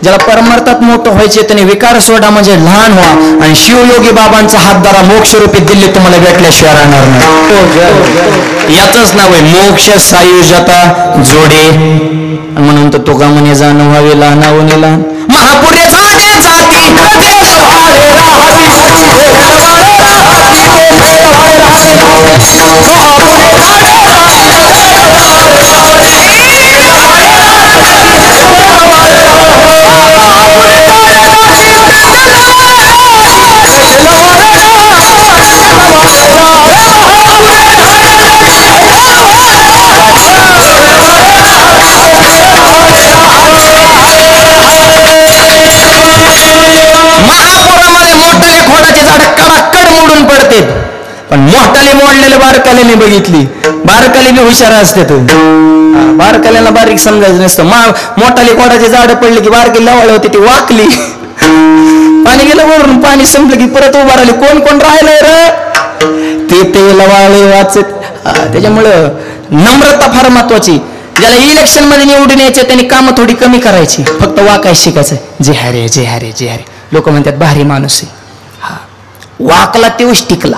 ज्याला परमार्थात मोठं व्हायचे त्याने विकार सोडा म्हणजे लहान व्हा आणि शिवयोगी बाबांचा हातधारा मोक्षरूपी दिल्ली तुम्हाला भेटल्याशिवाय राहणार नाही. याचंच नाव आहे मोक्ष सायुजता जोडे. म्हणून तर तो गमने जाणं व्हावे लहानावून लहान महापुरे झाले जाती पण मोठाले मोडलेले बारकाल्याने बघितली. बारकाली बी हुशार असते तो. बारकाल्याला बारीक समजायचं नसतं. मोठाले कोणाचे झाड पडले की बारकी लवळ होती ती वाकली. पाणी गेलं वरून पाणी संपलं की परत उभा राहिली. कोण कोण राहिलंय र ते लवाळे वाचत. त्याच्यामुळं नम्रता फार महत्वाची. ज्याला इलेक्शन मध्ये निवडून यायचे त्यांनी कामं थोडी कमी करायची. फक्त वाकाय शिकायचं. जे हरे जे हरे जे हरे. लोक म्हणतात भारी माणूस आहे. वाकला तेव्हाच टिकला.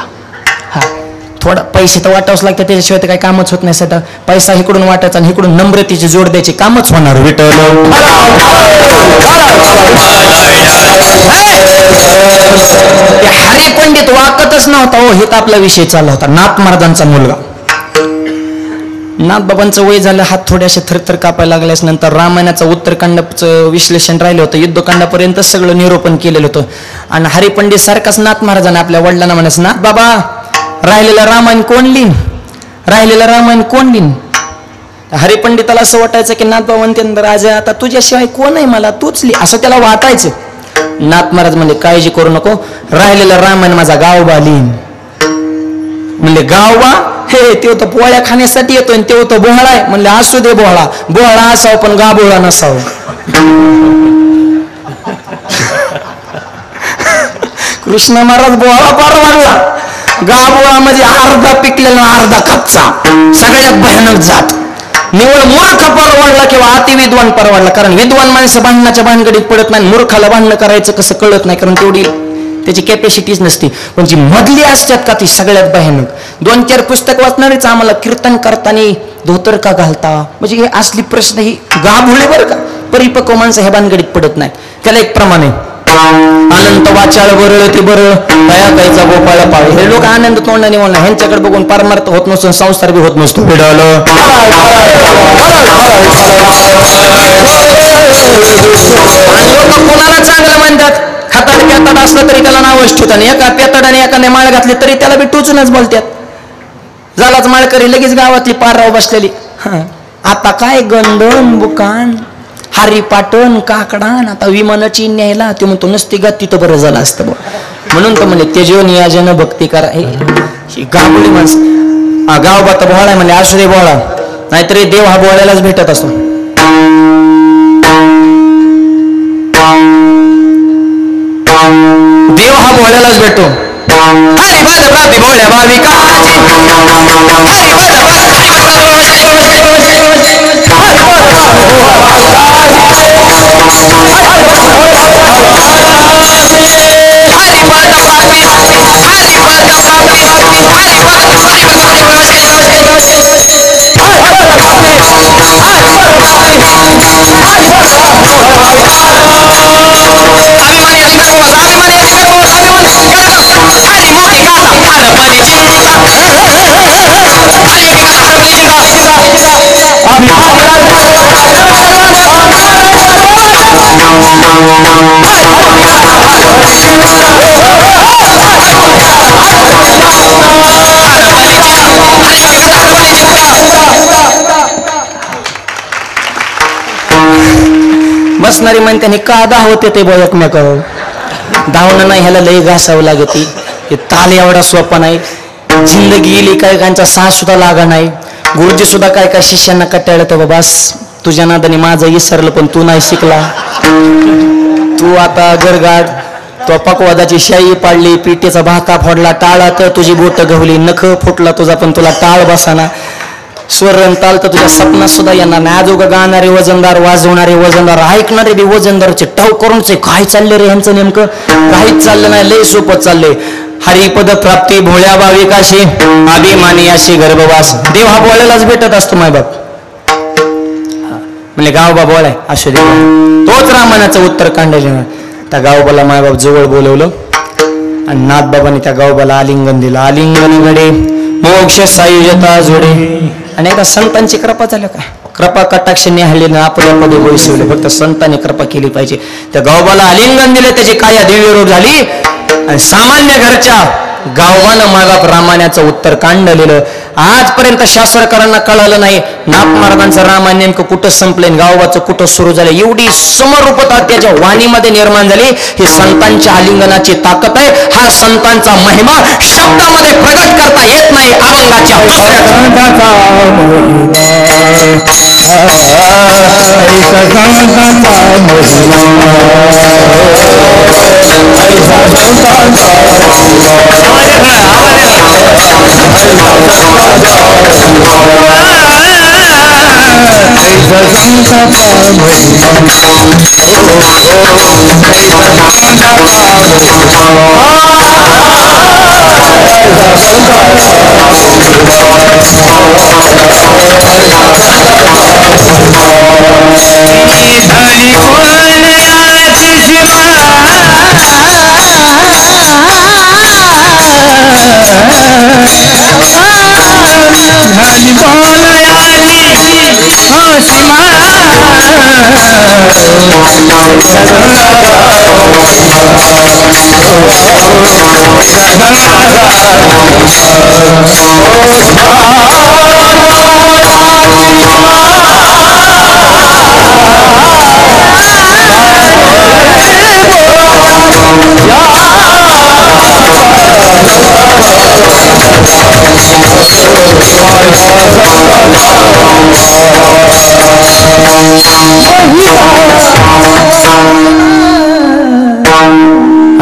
थोडा पैसे तर वाटावंच लागतं त्याच्याशिवाय तर काही कामच होत नाही. सध्या पैसा इकडून वाटायचा आणि इकडून नम्रतेची जोड द्यायची कामच होणार. विठ्ठल हरी पंडित वाकतच नव्हता हो. हे तर आपला विषय चालला होता. नाथ महाराजांचा मुलगा. नाथ बाबांचं वय झालं. हात थोडेसे थरथर कापायला लागल्यास नंतर रामायणाचं उत्तरकांडाचं विश्लेषण राहिलं होतं. युद्धकांडापर्यंत सगळं निरूपण केलेलं होतं. आणि हरिपंडित सारखाच नाथ महाराजांना आपल्या वडिलांना म्हणायचं नाथ बाबा राहिलेलं रामायण कोण लिहिन. राहिलेलं रामायण कोण लिहिन. हरिपंडिताला असं वाटायचं की नाथ बाबा म्हणते राजा आता तुझ्याशिवाय कोण आहे मला तूच लिहि असं त्याला वाटायचं. नाथ महाराज म्हणले काळजी करू नको. राहिलेलं रामायण माझा गावबा लिहिन. म्हणले गावबा हे ते तर पोळ्या खाण्यासाठी येतोय आणि ते तर बोहळा आहे. म्हणले असू दे बोहळा. बोहळा असावं पण गाबोळा नसावं. कृष्ण महाराज बोहळा पार मारला. गाबोळा म्हणजे अर्धा पिकलेला अर्धा कच्चा. सगळ्यात भयानक जात. निवळ मूर्ख परवडला किंवा अतिविद्वान परवडला. कारण विद्वान माणसं भांडणाच्या भानगडीत पडत नाही. मूर्खाला भांडणं करायचं कसं कळत नाही. कारण तेवढी त्याची कॅपॅसिटीच नसते. पण जी मधली असतात का ती सगळ्यात भयानक. 2-4 पुस्तक वाचणारीच आम्हाला कीर्तन करताना धोतर का घालता म्हणजे हे असली प्रश्न ही गाभुळे बरं का. परिपक्व माणसं ह्या भानगडीत पडत नाही. त्याला एक प्रमाण आहे. अनंत वाचाळ बरळ ते बरळ तया कायचा गोपाळ पाळ. हे लोक आनंद तोंडाने म्हणणार. ह्यांच्याकडे बघून परमार्थ होत नसतो संसार बी होत नसतो. लोक कोणाला चांगलं म्हणतात. खाताड पेताड असलं तरी त्याला नावच ठेवतात. एका पेताडाने एकाने माळ घातली तरी त्याला बी टोचूनच बोलतात. झालाच माळकरी लगेच गावातली पारराव बसलेली. आता काय गंधन बुकान हरिपाटण काकडान आता विमानाची न्यायला ते म्हणतो नसती गा तिथं बरं झालं असतं बघ. म्हणून तर म्हणले तेजो नियोजन भक्ती करा. ही गावली माणसं गाव बात बोहळा आहे म्हणले असू दे बोहळा. नाहीतरी देव हा बोहळ्यालाच भेटत असतो. देव हा बोहळ्यालाच भेटतो. हरी बल प्राप्ती बोहळ्या भाविका बसणारी म्हणते का धावते ते बघ एकमेकावर. धावणं नाही ह्याला लई घासावं लागते. हे ताल एवढा सोपा नाही. जिंदगी गेली काय कांचा साथ सुद्धा लागा नाही. गुरुजी सुद्धा काय काय शिष्यांना कटाळलं तर बाबा तुझ्या नादाने माझं विसरलं पण तू नाही शिकला. तू आता गरगाड तो पकवादाची शाई पाडली पिठेचा भाका फोडला टाळा तर तुझी बोट गवली नख फुटला तुझा पण तुला टाळ बसाना. स्वरण ताल तर तुझ्या सपनात सुद्धा येणार नाही. आजोगा गाणारे वजनदार, वाजवणारे वजनदार, ऐकणारे बी वजनदारचे टाव करूनचे. काय चाललं रे ह्यांचं नेमकं? काहीच चाललं नाही, लय सोपं चाललंय. हरिपद प्राप्ती भोळ्या भाविकाशी, अभिमानी अशी गर्भवास. देव हा बोलायलाच भेटत असतो मायबाप. म्हणजे गावबा बोलाय असू दे. तोच रामायणाचं उत्तर कांडायला त्या गावबाला मायबाप जवळ बोलवलं आणि नाथबाबांनी त्या गावबाला आलिंगन दिलं. आलिंगन गडे मोक्ष सायुजता जोडे. आणि एकदा संतांची कृपा झाल्या का? कृपा कटाक्ष निहाळले आपल्या पदे बसवले. फक्त संतांनी कृपा केली पाहिजे. त्या गावबाला आलिंगन दिले, त्याची काया दिव्य रूप झाली आणि सामान्य घरच्या गावबानं मायबाप रामायणाचं उत्तर कांडलेलं. आजपर्यंत शास्त्रकारांना कळालं नाही नाथ महाराजांचं रामायण नेमकं कुठं संपलं, गावबाचं कुठं सुरू झालं. एवढी समरूपता त्याच्या वाणीमध्ये निर्माण झाली. ही संतांच्या आलिंगनाची ताकद आहे. हा संतांचा महिमा शब्दामध्ये प्रगट करता येत नाही. अभंगाच्या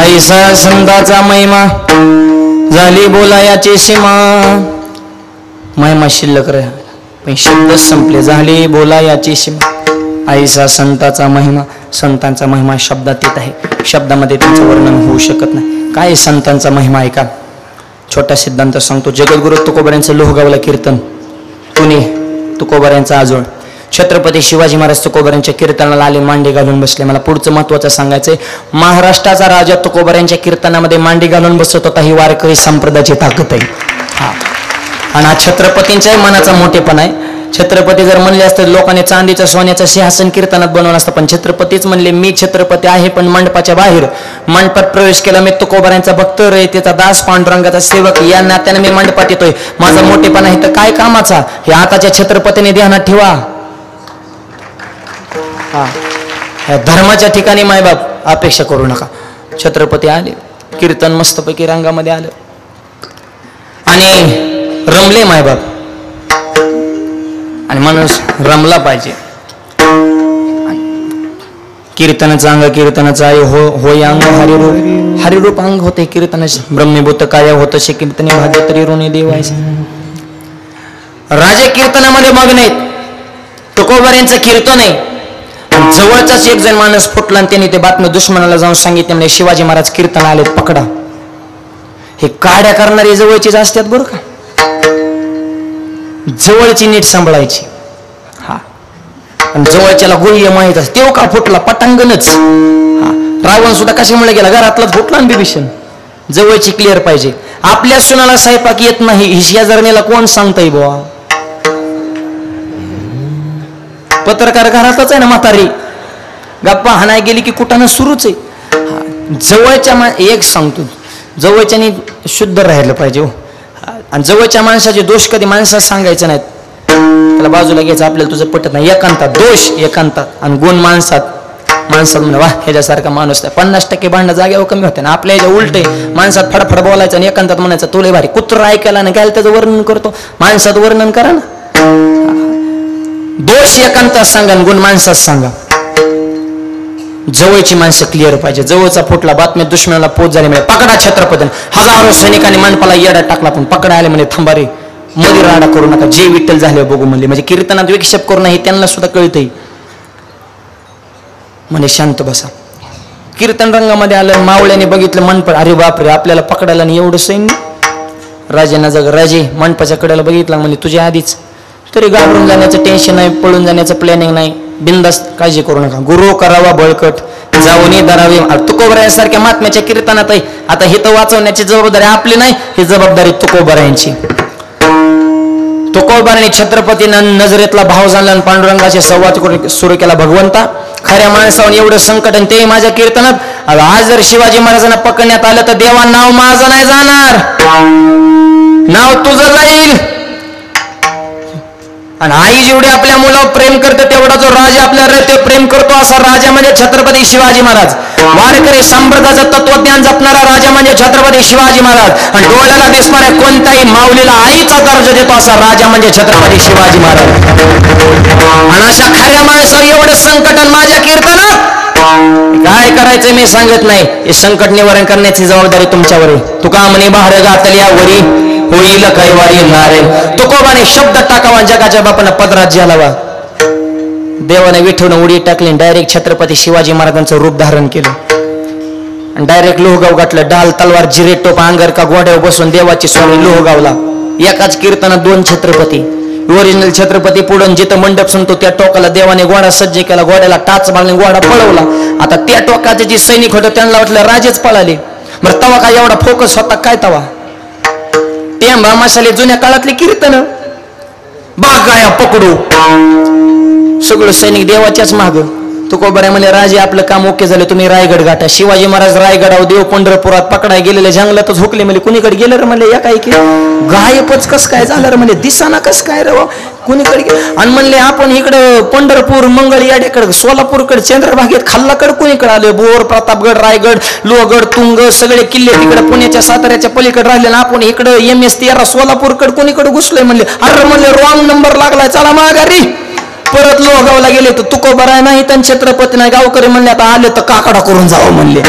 ऐसा संतांचा महिमा झाली बोलायाची सीमा. महिमा शिल्लक रे पण शब्द संपले. झाली बोलायाची सीमा. ऐसा संतांचा महिमा. संतांचा महिमा शब्दात येत आहे. शब्दामध्ये त्याचं वर्णन होऊ शकत नाही. काय संतांचा महिमा आहे का? छोटा सिद्धांत सांगतो. जगद्गुरु तुकोबारांचं लोहगावला कीर्तन, पुणे तुकोबारांचा आजोळ. छत्रपती शिवाजी महाराज तुकोबारांच्या कीर्तनाला आले, मांडी घालून बसले. मला पुढचं महत्वाचं सांगायचंय. महाराष्ट्राचा राजा तुकोबारांच्या कीर्तनामध्ये मांडी घालून बसत होता. ही वारकरी संप्रदायाची ताकद आहे. हा आणि हा छत्रपतींच्याही मनाचा मोठेपणा आहे. छत्रपती जर म्हणले असते लोकांनी चांदीचं सोन्याचं सिंहासन कीर्तनात बनवलं असतं, पण छत्रपतीच म्हणले मी छत्रपती आहे पण मंडपाच्या बाहेर. मंडपात प्रवेश केला. मी तुकोबारांचा भक्त रे, त्याचा दास, पांडुरंगाचा सेवक, या नात्याने मी मंडपात येतोय. माझा मोठेपणा आहे तर काय कामाचा? हे आताच्या छत्रपतीने ध्यानात ठेवा. हा धर्माच्या ठिकाणी मायबाप अपेक्षा करू नका. छत्रपती आले, कीर्तन मस्तपैकी रंगामध्ये आलं आणि रमले मायबाप. आणि माणूस रमला पाहिजे. कीर्तनाचं अंग कीर्तनाचं आहे. हो अंग हरिरूप. हरिरूप अंग होते कीर्तनाचे. ब्रह्मीभूत काय होत शे कीर्तने भाग्य तरी ऋणी देवायचे. राजे कीर्तनामध्ये मग्न आहेत. तुकोबारांचं कीर्तन आहे. जवळचाच एक जण माणूस फुटला आणि त्यांनी ते बातमी दुश्मनाला जाऊन सांगितले. म्हणजे शिवाजी महाराज कीर्तन आलेत, पकडा. हे काड्या करणारे जवळचीच असतात बरं का. जवळची नीट सांभाळायची. हा आणि जवळच्याला गुह्य माहित असते. तेव्हा का फुटला? पटांगणच. हा रावण सुद्धा कशामुळे गेला? घरातलाच फुटला आणि बिभीषण. जवळची क्लिअर पाहिजे. आपल्या सुनाला स्वयंपाक येत नाही ही शेजारणीला कोण सांगताय बुवा? पत्रकार घरातच आहे ना, म्हातारी गप्पा हाणाय गेली की कुठानं सुरूच आहे. जवळच्या एक सांगतो, जवळच्यानी शुद्ध राहिलं पाहिजे. आणि जवळच्या माणसाचे दोष कधी माणसात सांगायचे नाहीत. त्याला बाजूला घ्यायचं. आपल्याला तुझं पटत नाही. एकांतात दोष एकांतात आणि गुण माणसात. माणसात म्हणे वा ह्याच्यासारखा माणूस नाही. 50% भांडणं जागेवर कमी होते ना. आपल्या ह्याच्या उलटे माणसात फडफड बोलायचं आणि एकांतात म्हणायचं तुले भारी. कुत्र ऐकायला नाही काय त्याचं वर्णन करतो. माणसात वर्णन करा ना. दोष एकांतात सांगा, गुण माणसात सांगा. जवळची माणसं क्लिअर पाहिजे. जवळचा फुटला, बातम्या दुश्मनाला पोच झाली म्हणजे पकडा छत्रपती. हजारो सैनिकांनी मंडपाला येडा टाकला पण पकडा आले म्हणे थांबा रे. मध्ये राडा करू नका, जे विठ्ठल झाले बघू म्हणले. म्हणजे कीर्तनात विक्षेप करू नये त्यांना सुद्धा कळतंय. म्हणे शांत बसा. कीर्तन रंगामध्ये आलं, मावळ्याने बघितलं मंडप, अरे बापरे आपल्याला पकडायला नाही एवढं सैन्य. राजांना जग राजे मंडपाच्या कड्याला बघितला, म्हणजे तुझ्या आधीच. तरी घाबरून जाण्याचं टेन्शन नाही, पळून जाण्याचं प्लॅनिंग नाही, बिंदास्त काळजी करू नका. गुरु करावा बळकट जाऊनी धरावी. तुकोबरायांसारख्या महात्म्याच्या कीर्तनात आहे. आता हे तर वाचवण्याची जबाबदारी आपली नाही, ही जबाबदारी तुकोबरायांची. तुकोबारांनी छत्रपतीनं नजरेतला भाव जाणला आणि पांडुरंगाचे संवाद सुरू केला. भगवंता खऱ्या माणसावर एवढं संकट आणि ते माझ्या कीर्तनात. आज जर शिवाजी महाराजांना पकडण्यात आलं तर देवा नाव माझं नाही जाणार, नाव तुझं जाईल. आणि आई जेवढी आपल्या मुलावर प्रेम करते तेवढा जो राजा आपल्यावर ते प्रेम करतो, असा राजा म्हणजे छत्रपती शिवाजी महाराज. वारकरी संप्रदायाचं तत्वज्ञान जपणारा राजा म्हणजे छत्रपती शिवाजी महाराज. आणि डोळ्याला दिसणाऱ्या कोणत्याही माऊलीला आईचा दर्जा देतो असा राजा म्हणजे छत्रपती शिवाजी महाराज. आणि अशा खऱ्या माणसावर एवढं संकट माझ्या कीर्तनात काय करायचं मी सांगत नाही, हे संकट निवारण करण्याची जबाबदारी तुमच्यावर आहे. तुका म्हणे बाहेर घातल्या वरी होईल कैवारी नारे. तुकोबाने शब्द टाकावा, जगाच्या बापानं पदरात घालावा. देवाने विठवून उडी टाकली, डायरेक्ट छत्रपती शिवाजी महाराजांचं रूप धारण केलं आणि डायरेक्ट लोहगाव गाठलं. डाल तलवार जिरे टोप अंगर का गोड्यावर बसून देवाची स्वामी लोहगावला. एकाच कीर्तनात दोन छत्रपती. ओरिजिनल छत्रपती पुढून जिथं मंडप सुनतो त्या टोकाला देवाने घोडा सज्ज केला, घोड्याला टाच मारले, घोडा पळवला. आता त्या टोकाचे जे सैनिक होते त्यांना वाटलं राजेच पळाले. बरं तवा काय एवढा फोकस होता काय तवा? टेंबा मसाले जुन्या काळातली कीर्तन, बागाया पकडू, सगळं सैनिक देवाच्याच माग. तुकोबाराय म्हणले राजे आपलं काम ओके झालं, तुम्ही रायगड गाठा. शिवाजी महाराज रायगडावर देव पंढरपुरात पकडाय गेलेले जंगलातच हुकले. म्हणजे कुणीकडे गेलं रे म्हणले, या काय की गायबच कस काय झालं रे म्हणजे, दिसाना कस काय रे कुणीकडे गेलं. आणि म्हणले आपण इकडं पंढरपूर मंगळ याड्याकडे सोलापूरकडे चंद्रभागेत खाल्लाकडे कुणीकडे आले. बोर प्रतापगड रायगड लोहगड तुंग सगळे किल्ले तिकडे पुण्याच्या साताऱ्याच्या पलीकडे राहिले ना, आपण इकडं MS13 सोलापूरकडे कुणीकडे घुसलोय म्हणले. अरे म्हणले रॉंग नंबर लागलाय, चला माघारी. परत लोहगावला गेले तर तुकोबाराय नाही तर छत्रपती नाही. गावकरी म्हणले आता आले तर काकडा करून जावं म्हणले.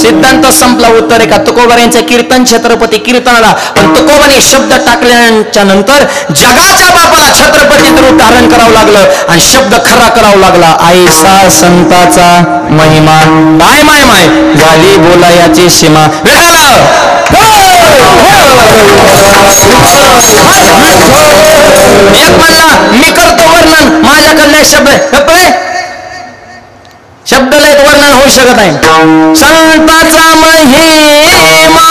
सिद्धांत संपला. उत्तर आहे का तुकोबारायांचं कीर्तन छत्रपती कीर्तनाला. पण तुकोबाने शब्द टाकल्याच्या नंतर जगाच्या बापाला छत्रपती रूप धारण करावं लागलं आणि शब्द खरा करावा लागला. आईसा संताचा महिमा माय माय माय झाली बोलायाची सीमा. एक म्हणला मी करतो वर्णन, माझ्याकडले शब्द शब्दलयत वर्णन होऊ शकत नाही. संताचा महिमा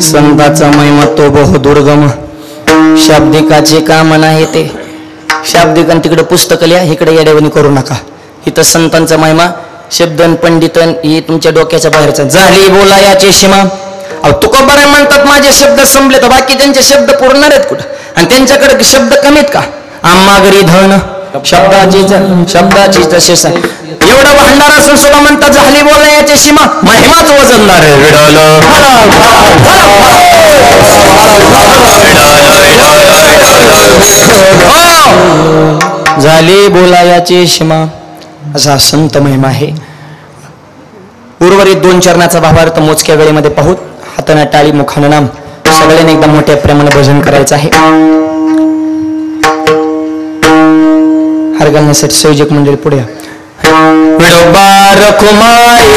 संताचा महिमा तो बहु दुर्गम. शाब्दिकाचे काम नाही ते. शाब्दिकान तिकडे पुस्तक लिहा, इकडे येड्यावणी करू नका. इथं संतांचा महिमा शब्दन पंडितन ही तुमच्या डोक्याच्या बाहेरचा. झाली बोलायाची सीमा अहो तुकोबाराय म्हणतात माझे शब्द संपले, तर बाकी त्यांचे शब्द पुरणार आहेत कुठं? आणि त्यांच्याकडे शब्द कमीत का? आम्हा घरी धन शब्दाची तसे एवढं भांडार असून सुद्धा म्हणतात झाली बोलणे याची सीमा, महिमाच वजनदार झाली बोलायाची सीमा, असा संत महिमा आहे. उर्वरित 2 चरणाचा भावार्थ मोजक्या वेळेमध्ये पाहूत. हाताना टाळी मुखानं नाम, सगळ्यांनी एकदम मोठ्या प्रेमाने भजन करायचं आहे. हार घालण्यासाठी संयोजक मंडळी पुढे विडोबार कुमाई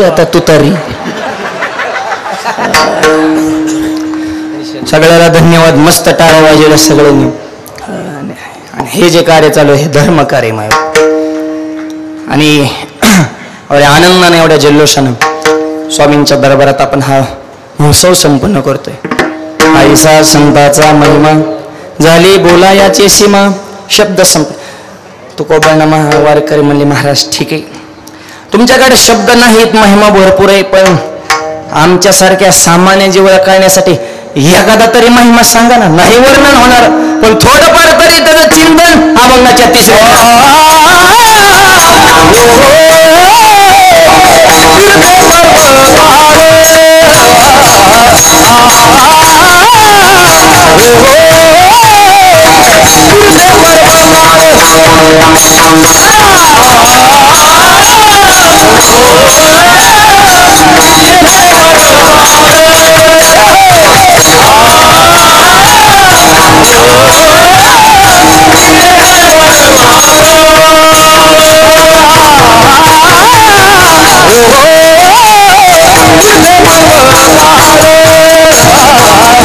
आता तुतारी. सगळ्याला धन्यवाद. मस्त टाळ्या वाजवल्या सगळ्यांनी. आणि हे जे कार्य चालू आहे हे धर्म कार्य माय आणि एवढ्या आनंदाने एवढ्या जल्लोषानं स्वामींच्या दरबारात आपण हा महोत्सव संपन्न करतोय. आईसा संताचा महिमा झाली बोलायाची सीमा, शब्द संप. तुकोबांना वारकरी म्हणले महाराज ठीक आहे तुमच्याकडे शब्द नाहीत, महिमा भरपूर आहे, पण आमच्यासारख्या सामान्य जीवन कळण्यासाठी एखादा तरी महिमा सांगा ना. नाही वर्णन होणार पण थोडंफार तरी त्याचं चिंतन अभंगाच्या 3ऱ्या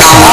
Oh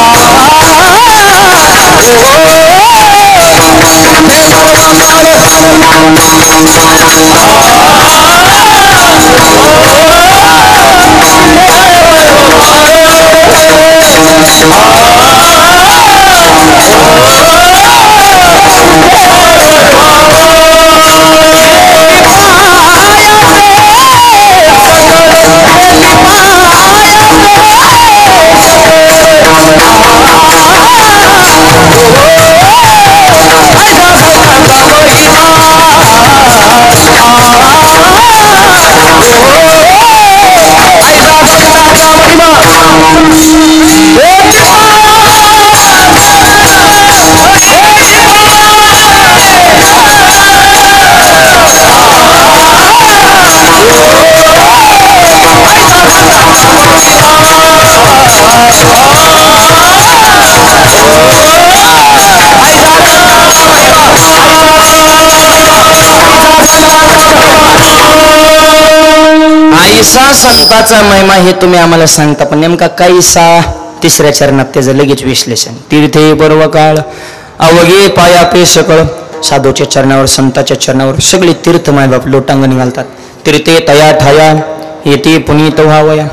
कैसा संताचा महिमा हे तुम्ही आम्हाला सांगता, पण नेमका कैसा तिसऱ्या चरणात त्याचं लगेच विश्लेषण. तीर्थे पर्व काळ अवघे पाया पे सकळ. साधूच्या चरणावर संताच्या चरणावर सगळे तीर्थ मायबाप लोटांगण घालतात. तीर्थे तया ठाया येते पुनीत व्हावया.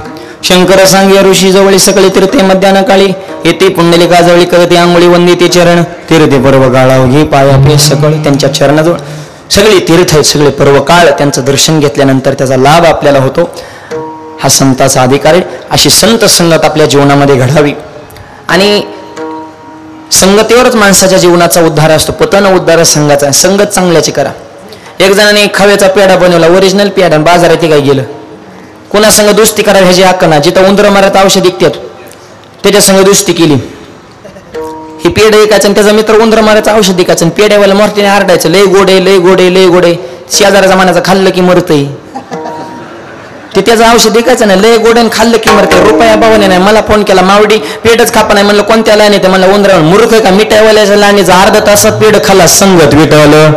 शंकर सांगे ऋषी जवळी सकळे तीर्थे मध्यान काळी येते पुंडलिका जवळी करते आंघोळी वंदिते चरण. तीर्थे पर्व काळ अवघे पाया पे सकळ. त्यांच्या चरणाजवळ सगळे तीर्थ आहेत, सगळे पर्व काळ त्यांचं दर्शन घेतल्यानंतर त्याचा लाभ आपल्याला होतो. हा संताचा अधिकार आहे. अशी संत संगत आपल्या जीवनामध्ये घडावी आणि संगतीवरच माणसाच्या जीवनाचा उद्धार असतो. पतन उद्धार संघाचा. संगत चांगल्याची करा. एक जणाने खव्याचा पेढा बनवला, ओरिजिनल पेढा, बाजारात काय गेलं, कोणा संग दुस्ती करा ह्याची हक्क ना. जिथं उंदर मारत औषध विकतात त्याच्या संग दुस्ती केली. ही पेढ ऐकायचं आणि त्याचा मित्र उंदर मारायचं औषध विकायचं. पेढ्यावाला मोठ्याने आरडायचं, लय गोडे लय गोडे लय गोडे. शेजाराच्या मानाचं खाल्लं की मरतय. ते त्याचं औषध विकायचं नाही, लय गोड्याने खाल्लं की मरते. रुपया भावाने नाही. मला फोन केला, मावडी पेडच खापा नाही. म्हणलं कोणत्या लाईन येते? म्हणलं उंदरा. मूर्ख का? मिठाईवाल्याच्या लाईनीचं अर्धा तासात पेड खाल्ला. संगत विटवलं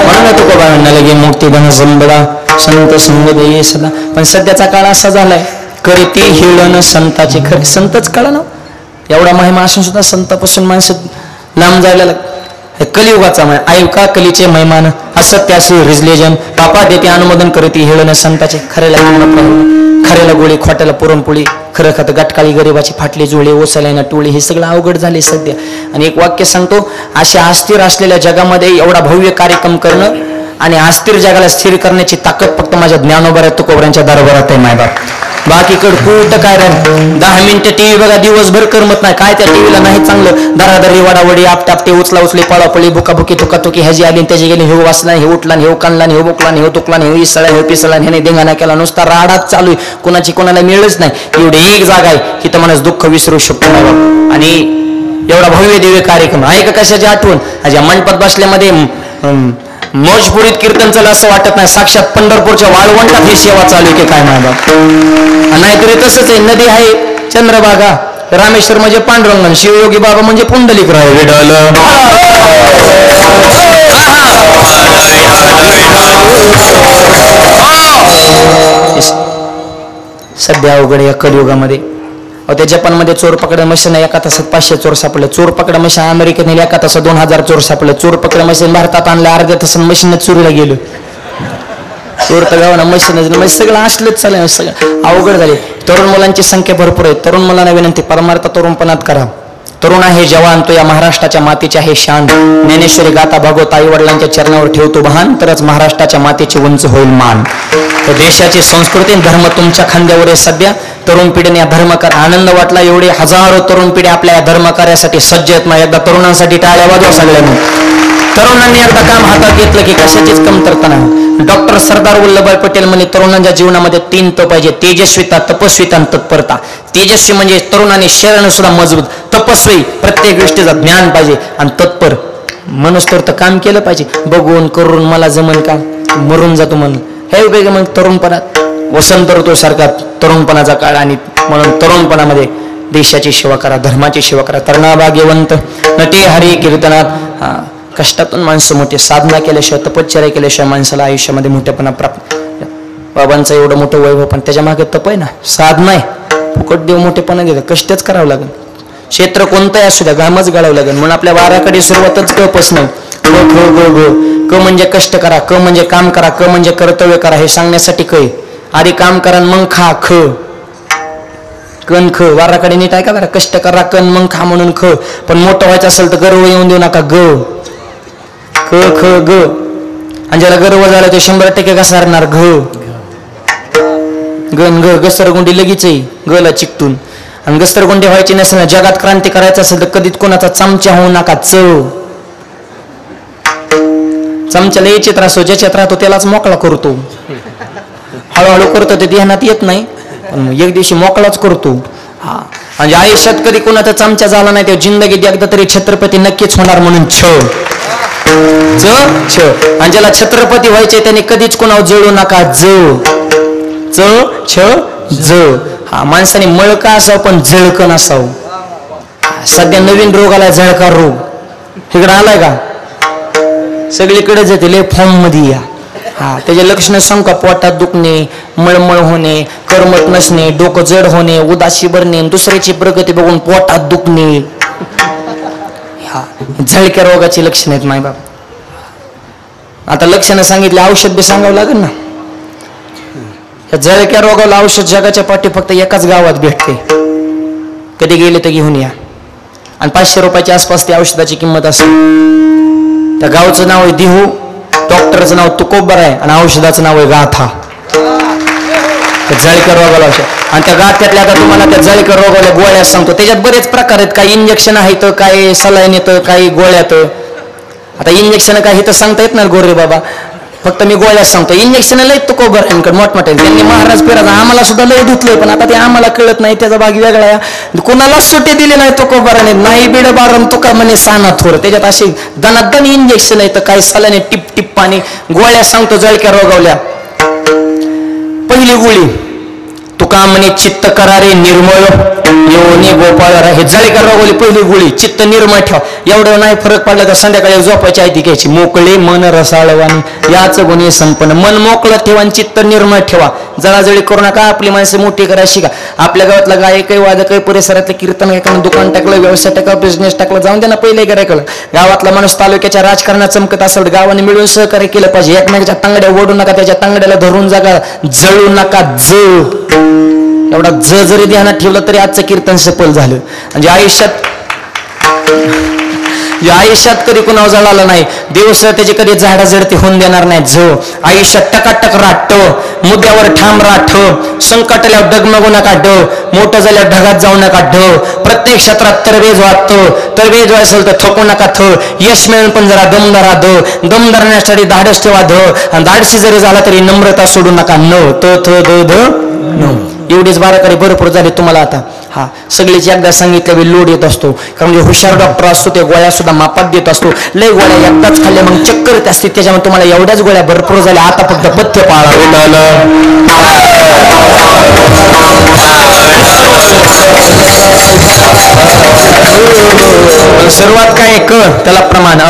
म्हणून तू का बाळांना लगे मुक्ती धन संबळा संत संग दे सदा. पण सध्याचा काळ असा झालाय, करती हिळण संताचे. खरे संतच कळा ना. एवढा महिमा असून सुद्धा संतापासून माणसं लांब जायला कलियुगाचा महिमा. ऐका कलीचे महिमान असत्याशी रिजले जन. पापा देते अनुमोदन करती हिळण संताचे. खऱ्याला खऱ्याला गोळी, खोट्याला पुरणपोळी. खरं खात गटकाळी गरिबाची फाटली जुळे ओसलायना टोळी. हे सगळं अवघड झाले सध्या. आणि एक वाक्य सांगतो, अशा अस्थिर असलेल्या जगामध्ये एवढा भव्य कार्यक्रम करणं आणि अस्थिर जगाला स्थिर करण्याची ताकद फक्त माझ्या ज्ञानोबा तुकोबरांच्या दरबारात आहे मायबाप. बाकीकडे कुठं काय राहील. 10 मिनिटं टीव्ही बघा, दिवसभर करमत नाही. काय त्या टीव्हीला नाही चांगलं. दरादरी वडावडी आपटे उचला उचली पळापळी बुकाबुकी तुकातुकी ह्याची आली त्याची गेली. हे वाचला हे उठला हे कानला हे बोकला हे तुकला हे इसळा हे पिसळा ह्याने धिंगाणा केला. नुसता राडाच चालू आहे. कुणाची कोणाला मिळच नाही. एवढी एक जागा आहे की तर माणूस दुःख विसरू शकतो मायबाप. आणि एवढा भव्य दिव्य कार्यक्रम आहे का कशाची आठवण. आज या मंडपात बसल्यामध्ये मौजपुरीत कीर्तन चालू असं वाटत नाही. साक्षात पंढरपूरच्या वाळवंटात ही सेवा चालू आहे की काय मायबाप. नाहीतरी तसंच आहे. नदी आहे चंद्रभागा, रामेश्वर म्हणजे पांडुरंगण, शिवयोगी बाबा म्हणजे पुंडलिक राय विठ्ठल. सध्या अवघड या कलियुगामध्ये. त्या जपानमध्ये चोर पकडा मशीन एका तासात 500 चोर सापडले. चोर पकडा मशीन अमेरिकेत नेली एका तासात 2000 चोर सापडले. चोर पकडा मशीन भारतात आणलं अर्ध्या तासात मशीनच चोरीला गेलं. चोर तर गावाना मशीन सगळं असलंच चालेल. सगळं अवघड झाले. तरुण मुलांची संख्या भरपूर आहे. तरुण मुलांना विनंती, परमार्थ तरुणपणात करा. तरुण आहे जवान तो या महाराष्ट्राच्या मातीचे आहे शान. ज्ञानेश्वरी गाता भागवत आई वडिलांच्या चरणावर ठेवतो भान, तरच महाराष्ट्राच्या मातीची उंच होईल मान. देशाची संस्कृती धर्म तुमच्या खांद्यावर आहे सध्या. तरुण पिढीने या धर्मकार आनंद वाटला. एवढे हजारो तरुण पिढी आपल्या या धर्मकार्यासाठी सज्ज आहेत. मग एकदा तरुणांसाठी टाळ्या वाजवा सगळ्यांनी. तरुणांनी एकदा काम हातात घेतलं की कशाचीच कमतरता नाही. डॉक्टर सरदार वल्लभभाई पटेल म्हणे, तरुणांच्या जीवनामध्ये 3 त पाहिजे: तेजस्विता, तपस्विता आणि तत्परता. तेजस्वी म्हणजे तरुणांनी शरीराने सुद्धा मजबूत, तपस्वी प्रत्येक गोष्टीचं ज्ञान पाहिजे, आणि तत्पर माणूस तर काम केलं पाहिजे. बघून करून मला जमन का, मरून जातो म्हणून हे वेगळं. मग तरुणपणात वसंत ऋतू सारखा तरुणपणाचा काळ, आणि म्हणून तरुणपणामध्ये देशाची सेवा करा, धर्माची सेवा करा. तरणा भाग्यवंत नटे हरी कीर्तनात. कष्टातून माणसं मोठी, साधना केल्याशिवाय तपश्चर्या केल्याशिवाय माणसाला आयुष्यामध्ये मोठेपणा प्राप्त. बाबांचं एवढं मोठं वैभव, पण त्याच्या मागे तप आहे ना, साधना आहे. फुकट देव मोठेपणा देतं, कष्टच करावं लागेल. क्षेत्र कोणतंही असू द्या, घामच गाळावं लागेल. म्हणून आपल्या वाराकडे सुरुवातच क पासून क म्हणजे कष्ट करा, क म्हणजे काम करा, क म्हणजे कर्तव्य करा. हे सांगण्यासाठी क आधी काम करा मग खा. ख कण ख वाराकडे नीट आहे का बरं. कष्ट करा कण मग खा म्हणून ख. पण मोठं व्हायचं असेल तर गर्व येऊन देऊ नका. ग ख ख ग. आणि ज्याला गर्व झाला ते 100% घसारणार. घ गण ग घसरगुंडी लगेच आहे गला चिकटून. आणि घसरगुंडी व्हायची नसेल ना, जगात क्रांती करायचं असेल तर कधीच कोणाचा चमचा होऊ नका. चमच्याला याच्यात राहतो, ज्याच्यात राहतो त्यालाच मोकळा करतो. हळूहळू करतो, ते ध्यानात येत नाही, पण एक दिवशी मोकळाच करतो. हा, म्हणजे आयुष्यात कधी कोणाचा चमचा झाला नाही तेव्हा जिंदगीत एकदा तरी छत्रपती नक्कीच होणार. म्हणून छ. आणि ज्याला छत्रपती व्हायचे त्याने कधीच कोणावर जळू नका. ज. हा, माणसाने मळका असावं पण जळकं नसावं. सध्या नवीन रोग आलाय, जळका रोग. इकडे आलाय का? सगळीकडेच येते लय फॉर्म मध्ये या. हा त्याचे लक्षण सांगू का? पोटात दुखणे, मळमळ होणे, करमत नसणे, डोकं जड होणे, उदासी भरणे, दुसऱ्याची प्रगती बघून पोटात दुखणे. हा झळक्या रोगाची लक्षण आहेत माय बाप. आता लक्षणं सांगितले, औषध बी सांगावं लागेल ना. या झळक्या रोगाला औषध जगाच्या पाठी फक्त एकाच गावात भेटते. कधी गेले तर घेऊन या. आणि 500 रुपयाच्या आसपास त्या औषधाची किंमत असेल. त्या गावचं नाव आहे दिहू, डॉक्टरचं नाव तुकोबर आहे आणि औषधाचं नाव आहे गाथा. त्या जळक्या रोगाला औषध. आणि त्या गाथ्यातल्या आता तुम्हाला त्या जळक्या रोगाला गोळ्या सांगतो. त्याच्यात बरेच प्रकार आहेत. काही इंजेक्शन आहेत, काही सलाईन येतं, काही गोळ्यात. आता इंजेक्शन काय हे तर सांगता येत नाही गोरे बाबा, फक्त मी गोळ्याच सांगतो. इंजेक्शन लय तुकोबर मोठमोठे त्यांनी महाराज फिरायचं आम्हाला सुद्धा लय धुतलंय, पण आता ते आम्हाला कळत नाही. त्याचा भाग वेगळा आहे. कुणालाच सुट्टी दिली नाही तुकोबराने. नाही बिड बारण तुका म्हणे साना थोर. त्याच्यात अशी दनादन इंजेक्शन आहे, तर काही सलाने टिप टिप पाणी. गोळ्या सांगतो जळक्या रोगावल्या. पहिली गोळी तुका म्हणे चित्त करारे निर्मळ योनी गोपाळ. हे जळक्या रोगावली पहिली गोळी. चित्त निर्मळ ठेवा. एवढं नाही फरक पडला तर संध्याकाळी झोपायची आयती घ्यायची. मोकळे मन रसाळवानी याच गुणी संपन्न. मन मोकळं ठेवा आणि चित्त निर्मळ ठेवा. जळाजळी करू नका. आपली माणसं मोठी करायला शिका. आपल्या गावातला गायक काही वादक काही परिसरातलं कीर्तन एखादं दुकान टाकलं, व्यवसाय टाकला, बिझनेस टाकला, जाऊन द्या ना. पहिले करायला गावातला माणूस तालुक्याच्या राजकारणात चमकत असेल, गावाने मिळून सहकार्य केलं पाहिजे. एकमेकाच्या तांगड्या ओढू नका, त्याच्या तांगड्याला धरून जागा जळू नका. एवढा जरी ध्यानात ठेवलं तरी आजचं कीर्तन सफल झालं. म्हणजे आयुष्यात कधी कुणावर जळालं नाही. दिवस त्याची कधी झाडाझडती होऊन देणार नाही. आयुष्यात टकाटक राहत, मुद्द्यावर ठाम राहत, संकट आल्यावर डगमगू नका. मोठं झाल्यावर ढगात जाऊ नका. प्रत्येक क्षेत्रात तरवेज वाटतो. तरवेज असेल तर थकू नका. यश मिळून पण जरा दमदारा दम धरण्यासाठी धाडस ठेवा. आणि धाडसी जरी झाला तरी नम्रता सोडू नका. एवढीच बाराकारी भरपूर झाली तुम्हाला आता. हा सगळीच एकदा सांगितल्या लोड येत असतो. कारण म्हणजे हुशार डॉक्टर असतो ते गोळ्या सुद्धा मापात देत असतो. लय गोळ्या एकदाच खाल्ल्या मग चक्कर येत असते. त्याच्यामुळे तुम्हाला एवढ्याच गोळ्या भरपूर झाल्या. आता फक्त पथ्य पाळा. सुरुवात काय कर त्याला प्रमाण